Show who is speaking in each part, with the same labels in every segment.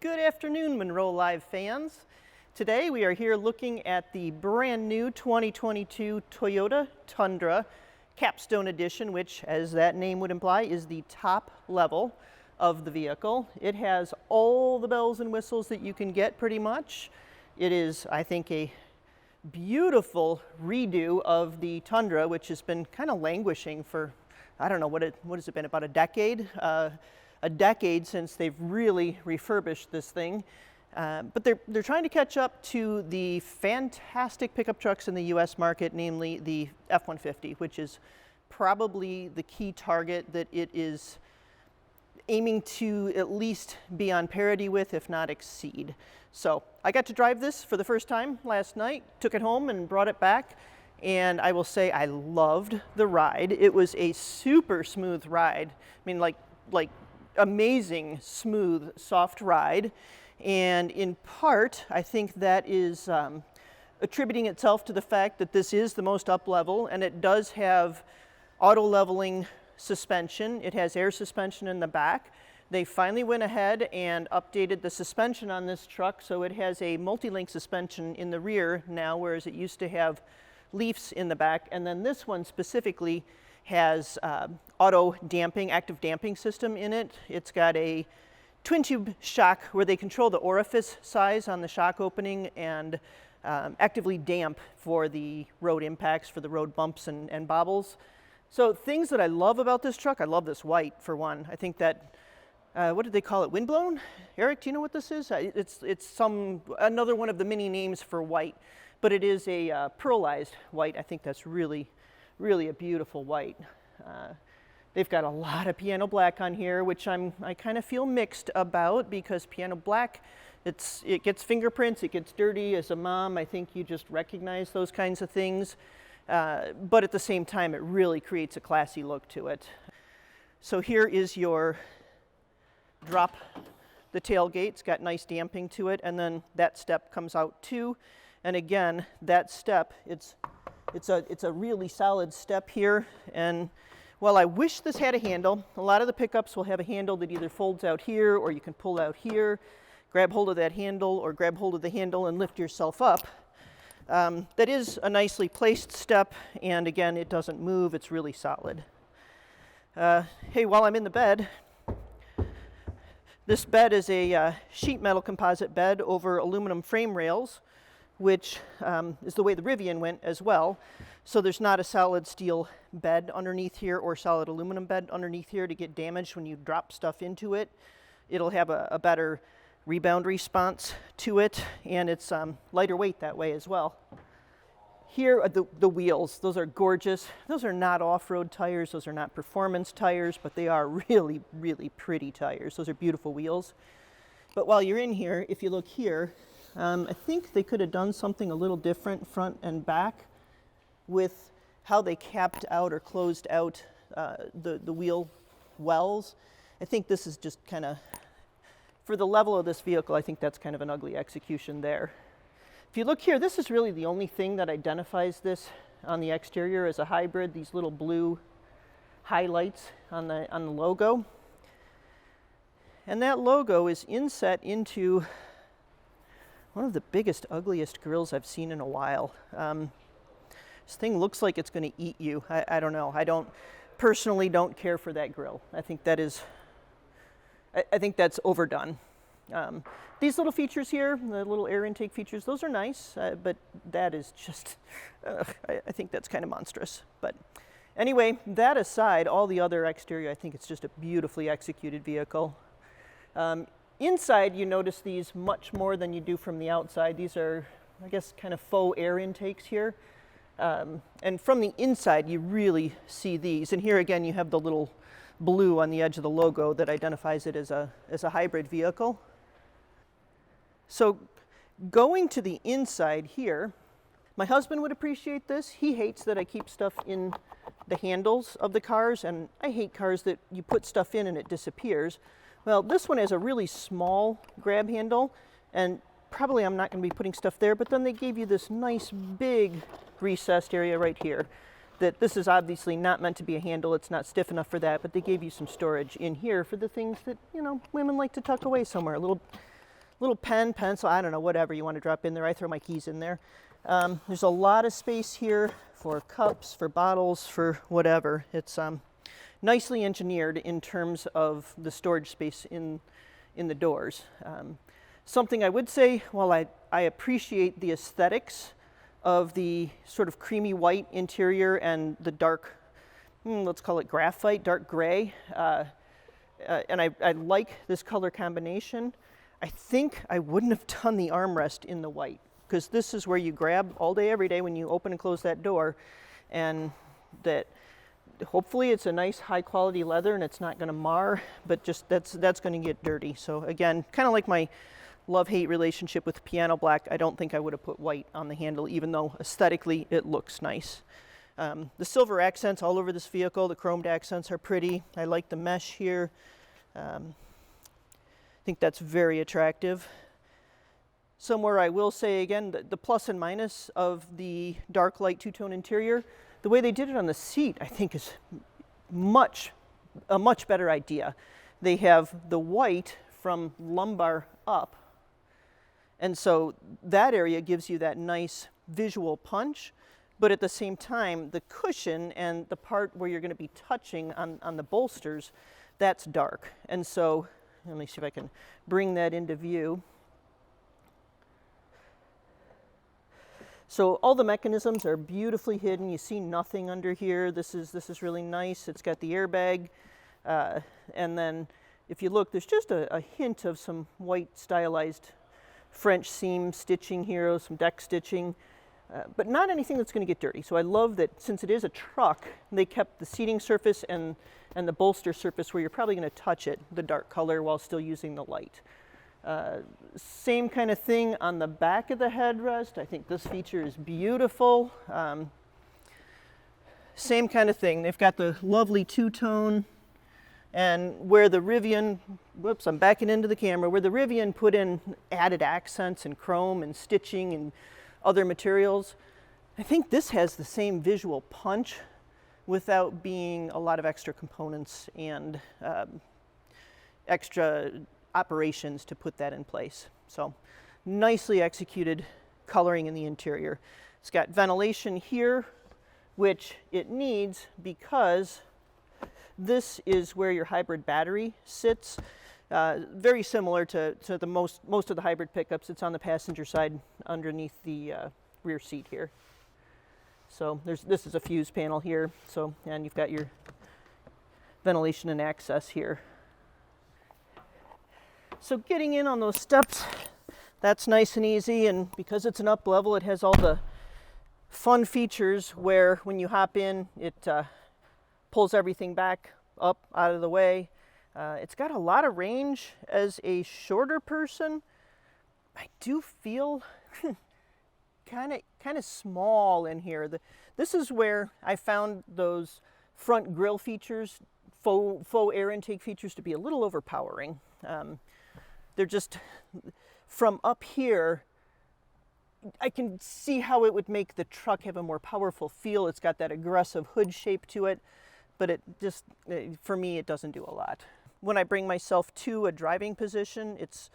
Speaker 1: Good afternoon, Munro Live fans. Today we are here looking at the brand new 2022 Toyota Tundra Capstone Edition, which, as that name would imply, is the top level of the vehicle. It has all the bells and whistles that you can get pretty much. It is, I think, a beautiful redo of the Tundra, which has been kind of languishing for, I don't know, what has it been, about a decade? A decade since they've really refurbished this thing. But they're trying to catch up to the fantastic pickup trucks in the US market, namely the F-150, which is probably the key target that it is aiming to at least be on parity with, if not exceed. So I got to drive this for the first time last night, took it home and brought it back, and I will say I loved the ride. It was a super smooth ride. I mean, like amazing, smooth, soft ride. And in part, I think that is attributing itself to the fact that this is the most up level, and it does have auto leveling suspension. It has air suspension in the back. They finally went ahead and updated the suspension on this truck, so it has a multi-link suspension in the rear now, whereas it used to have leafs in the back. And then this one specifically has auto damping, active damping system in it. It's got a twin tube shock where they control the orifice size on the shock opening and actively damp for the road impacts, for the road bumps and bobbles. So things that I love about this truck, I love this white for one. I think that, what did they call it, windblown? Eric, do you know what this is? It's another one of the many names for white, but it is a pearlized white. I think that's really a beautiful white. They've got a lot of piano black on here, which I kind of feel mixed about, because piano black, it gets fingerprints, it gets dirty. As a mom, I think you just recognize those kinds of things. But at the same time, it really creates a classy look to it. So here is your drop the tailgate. It's got nice damping to it, and then that step comes out too. And again, that step, it's a really solid step here. And while I wish this had a handle, a lot of the pickups will have a handle that either folds out here, or you can pull out here, grab hold of that handle, or grab hold of the handle and lift yourself up. That is a nicely placed step, and again, it doesn't move. It's really solid. Hey, while I'm in the bed, this bed is a sheet metal composite bed over aluminum frame rails, which is the way the Rivian went as well. So there's not a solid steel bed underneath here or solid aluminum bed underneath here to get damaged when you drop stuff into it. It'll have a better rebound response to it, and it's lighter weight that way as well. Here are the wheels. Those are gorgeous. Those are not off-road tires. Those are not performance tires, but they are really pretty tires. Those are beautiful wheels. But while you're in here, if you look here, I think they could have done something a little different front and back with how they capped out or closed out the wheel wells. I think this is just kind of, for the level of this vehicle, I think that's kind of an ugly execution there. If you look here, this is really the only thing that identifies this on the exterior as a hybrid, these little blue highlights on the logo. And that logo is inset into one of the biggest, ugliest grills I've seen in a while. This thing looks like it's going to eat you. I don't know. I personally don't care for that grill. I think that's overdone. These little features here, the little air intake features, those are nice, but that is just, I think that's kind of monstrous. But anyway, that aside, all the other exterior, I think it's just a beautifully executed vehicle. Inside, you notice these much more than you do from the outside. These are, I guess, kind of faux air intakes here. And from the inside, you really see these. And here again, you have the little blue on the edge of the logo that identifies it as a hybrid vehicle. So going to the inside here, my husband would appreciate this. He hates that I keep stuff in the handles of the cars, and I hate cars that you put stuff in and it disappears. Well, this one has a really small grab handle, and probably I'm not going to be putting stuff there, but then they gave you this nice big recessed area right here. That this is obviously not meant to be a handle, it's not stiff enough for that, but they gave you some storage in here for the things that, you know, women like to tuck away somewhere, a little little pen, pencil, I don't know, whatever you want to drop in there. I throw my keys in there. There's a lot of space here for cups, for bottles, for whatever. It's nicely engineered in terms of the storage space in the doors. Something I would say, while I appreciate the aesthetics of the sort of creamy white interior and the dark, let's call it graphite, dark gray, and I like this color combination, I think I wouldn't have done the armrest in the white, because this is where you grab all day, every day when you open and close that door, and that hopefully it's a nice high quality leather and it's not going to mar, but just that's going to get dirty. So again, kind of like my love-hate relationship with piano black, I don't think I would have put white on the handle, even though aesthetically it looks nice. The silver accents all over this vehicle, the chromed accents are pretty. I like the mesh here. I think that's very attractive. Somewhere I will say again, the plus and minus of the dark light two-tone interior, the way they did it on the seat, I think is a much better idea. They have the white from lumbar up, and so that area gives you that nice visual punch, but at the same time, the cushion and the part where you're going to be touching on the bolsters, that's dark. And so, let me see if I can bring that into view. So all the mechanisms are beautifully hidden. You see nothing under here. This is really nice. It's got the airbag. And then if you look, there's just a hint of some white stylized French seam stitching here, some deck stitching, but not anything that's going to get dirty. So I love that since it is a truck, they kept the seating surface and the bolster surface where you're probably going to touch it, the dark color, while still using the light. Same kind of thing on the back of the headrest. I think this feature is beautiful. Same kind of thing. They've got the lovely two-tone, and where the Rivian, whoops, I'm backing into the camera, where the Rivian put in added accents and chrome and stitching and other materials, I think this has the same visual punch without being a lot of extra components and extra operations to put that in place. So nicely executed coloring in the interior. It's got ventilation here, which it needs because this is where your hybrid battery sits. Very similar to the most of the hybrid pickups. It's on the passenger side underneath the rear seat here. So this is a fuse panel here. So, and you've got your ventilation and access here. So getting in on those steps, that's nice and easy, and because it's an up level, it has all the fun features where when you hop in, it pulls everything back up out of the way. It's got a lot of range. As a shorter person, I do feel kind of small in here. This is where I found those front grille features, faux air intake features, to be a little overpowering. They're just, from up here, I can see how it would make the truck have a more powerful feel. It's got that aggressive hood shape to it, but it just, for me, it doesn't do a lot. When I bring myself to a driving position, it's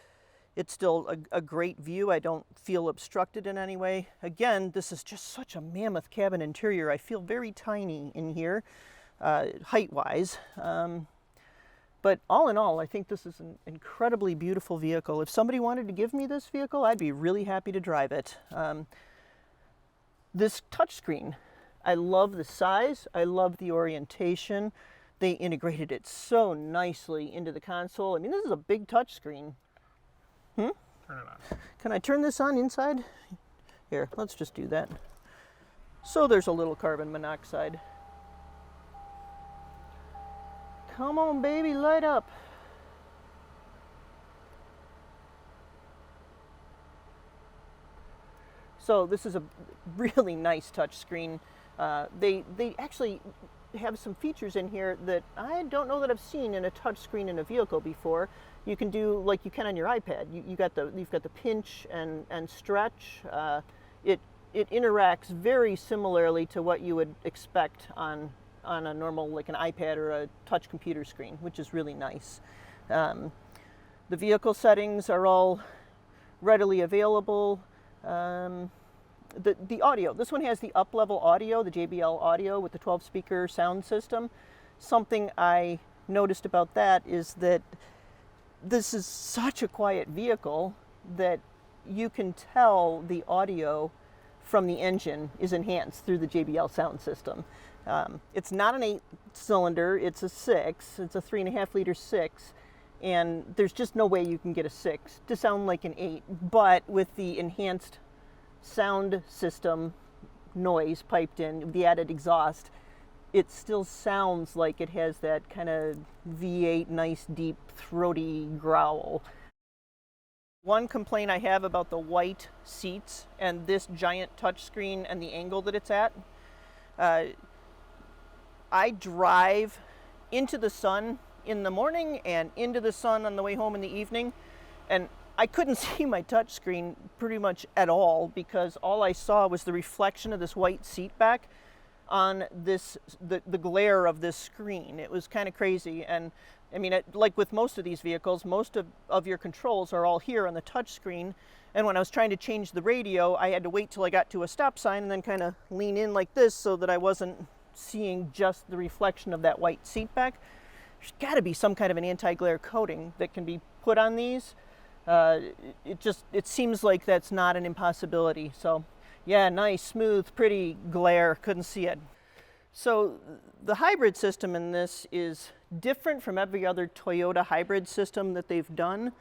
Speaker 1: still a great view. I don't feel obstructed in any way. Again, this is just such a mammoth cabin interior. I feel very tiny in here, height-wise. But all in all, I think this is an incredibly beautiful vehicle. If somebody wanted to give me this vehicle, I'd be really happy to drive it. This touchscreen, I love the size, I love the orientation. They integrated it so nicely into the console. I mean, this is a big touchscreen. Turn it on. Can I turn this on inside? Here, let's just do that. So there's a little carbon monoxide. Come on, baby, light up. So this is a really nice touch screen. They actually have some features in here that I don't know that I've seen in a touch screen in a vehicle before. You can do like you can on your iPad. You've got the pinch and stretch. It interacts very similarly to what you would expect on a normal, like an iPad or a touch computer screen, which is really nice. The vehicle settings are all readily available. The audio, this one has the up-level audio, the JBL audio with the 12-speaker sound system. Something I noticed about that is that this is such a quiet vehicle that you can tell the audio from the engine is enhanced through the JBL sound system. It's not an 8-cylinder, it's a 6, it's a 3.5-liter 6, and there's just no way you can get a 6 to sound like an 8, but with the enhanced sound system noise piped in, the added exhaust, it still sounds like it has that kind of V8 nice deep throaty growl. One complaint I have about the white seats and this giant touchscreen and the angle that it's at, I drive into the sun in the morning and into the sun on the way home in the evening, and I couldn't see my touchscreen pretty much at all because all I saw was the reflection of this white seat back on the glare of this screen. It was kind of crazy. And I mean, like with most of these vehicles, most of your controls are all here on the touchscreen. And when I was trying to change the radio, I had to wait till I got to a stop sign and then kind of lean in like this so that I wasn't seeing just the reflection of that white seat back. There's got to be some kind of an anti-glare coating that can be put on these. It seems like that's not an impossibility. So yeah, nice, smooth, pretty glare, couldn't see it. So the hybrid system in this is different from every other Toyota hybrid system that they've done.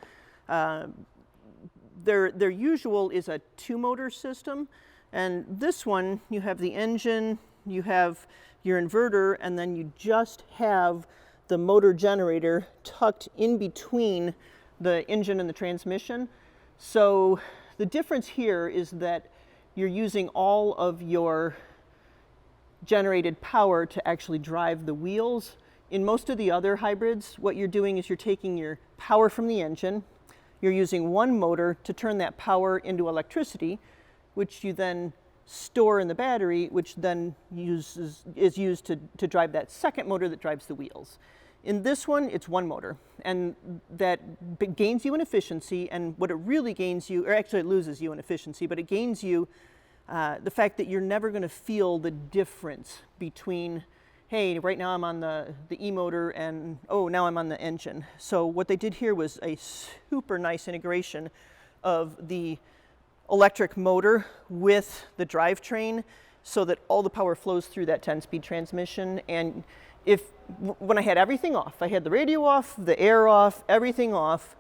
Speaker 1: Their usual is a 2-motor system, and this one you have the engine, you have your inverter, and then you just have the motor generator tucked in between the engine and the transmission. So the difference here is that you're using all of your generated power to actually drive the wheels. In most of the other hybrids, what you're doing is you're taking your power from the engine, you're using one motor to turn that power into electricity, which you then store in the battery, which then is used to drive that second motor that drives the wheels. In this one, it's one motor, and that gains you in efficiency, and what it really gains you, or actually it loses you in efficiency, but it gains you the fact that you're never going to feel the difference between, hey, right now I'm on the e-motor, and oh, now I'm on the engine. So what they did here was a super nice integration of the electric motor with the drivetrain so that all the power flows through that 10-speed transmission. And when I had everything off, I had the radio off, the air off, everything off,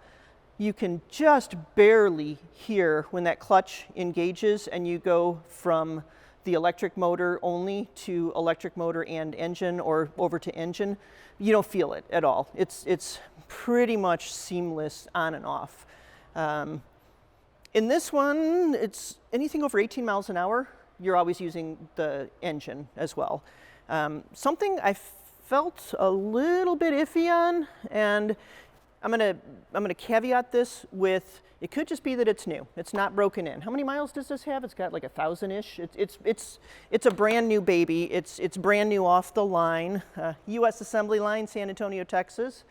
Speaker 1: you can just barely hear when that clutch engages and you go from the electric motor only to electric motor and engine, or over to engine. You don't feel it at all. It's pretty much seamless on and off. In this one, it's anything over 18 miles an hour, you're always using the engine as well. Something I felt a little bit iffy on, and I'm gonna caveat this with, it could just be that it's new. It's not broken in. How many miles does this have? It's got like 1,000-ish. It's a brand new baby. It's brand new off the line. U.S. assembly line, San Antonio, Texas,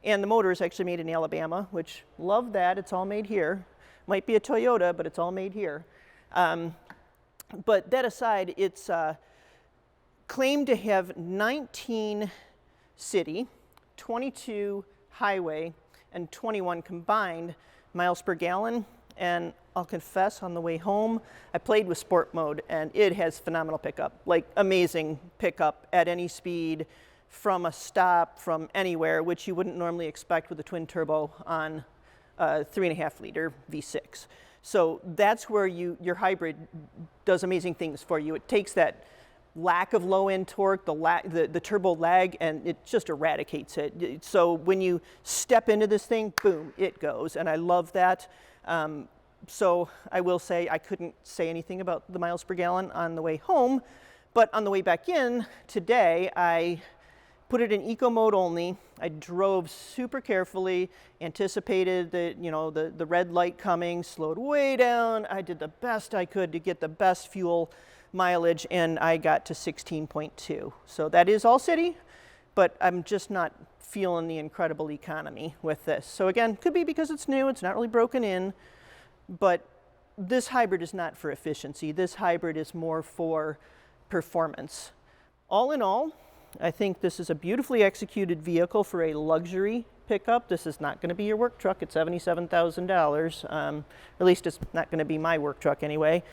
Speaker 1: and the motor is actually made in Alabama, which love that. It's all made here. Might be a Toyota, but it's all made here. But that aside, it's claimed to have 19 city, 22 highway, and 21 combined miles per gallon. And I'll confess, on the way home, I played with sport mode, and it has phenomenal pickup, like amazing pickup at any speed, from a stop, from anywhere, which you wouldn't normally expect with a twin turbo on a 3.5-liter V6. So that's where your hybrid does amazing things for you. It takes that lack of low-end torque, the turbo lag, and it just eradicates it. So when you step into this thing, boom, it goes, and I love that. So I will say I couldn't say anything about the miles per gallon on the way home, but on the way back in today, I put it in eco mode only. I drove super carefully, anticipated the red light coming, slowed way down. I did the best I could to get the best fuel mileage, and I got to 16.2. So that is all city, but I'm just not feeling the incredible economy with this. So again, could be because it's new, it's not really broken in, but this hybrid is not for efficiency. This hybrid is more for performance. All in all, I think this is a beautifully executed vehicle for a luxury pickup. This is not going to be your work truck at $77,000. At least it's not going to be my work truck anyway.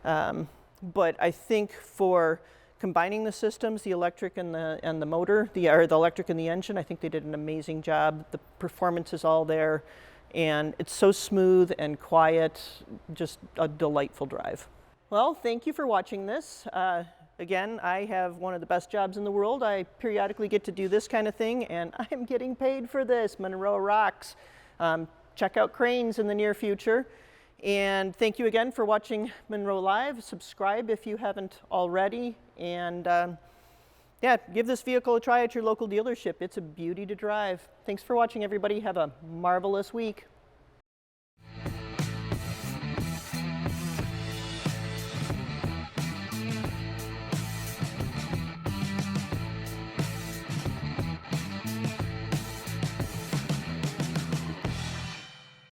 Speaker 1: But I think for combining the systems, the electric and the motor, the electric and the engine, I think they did an amazing job. The performance is all there, and it's so smooth and quiet, just a delightful drive. Well, thank you for watching this. Again, I have one of the best jobs in the world. I periodically get to do this kind of thing, and I am getting paid for this. Munro rocks. Check out cranes in the near future. And thank you again for watching Munro Live. Subscribe if you haven't already. And yeah, give this vehicle a try at your local dealership. It's a beauty to drive. Thanks for watching, everybody. Have a marvelous week.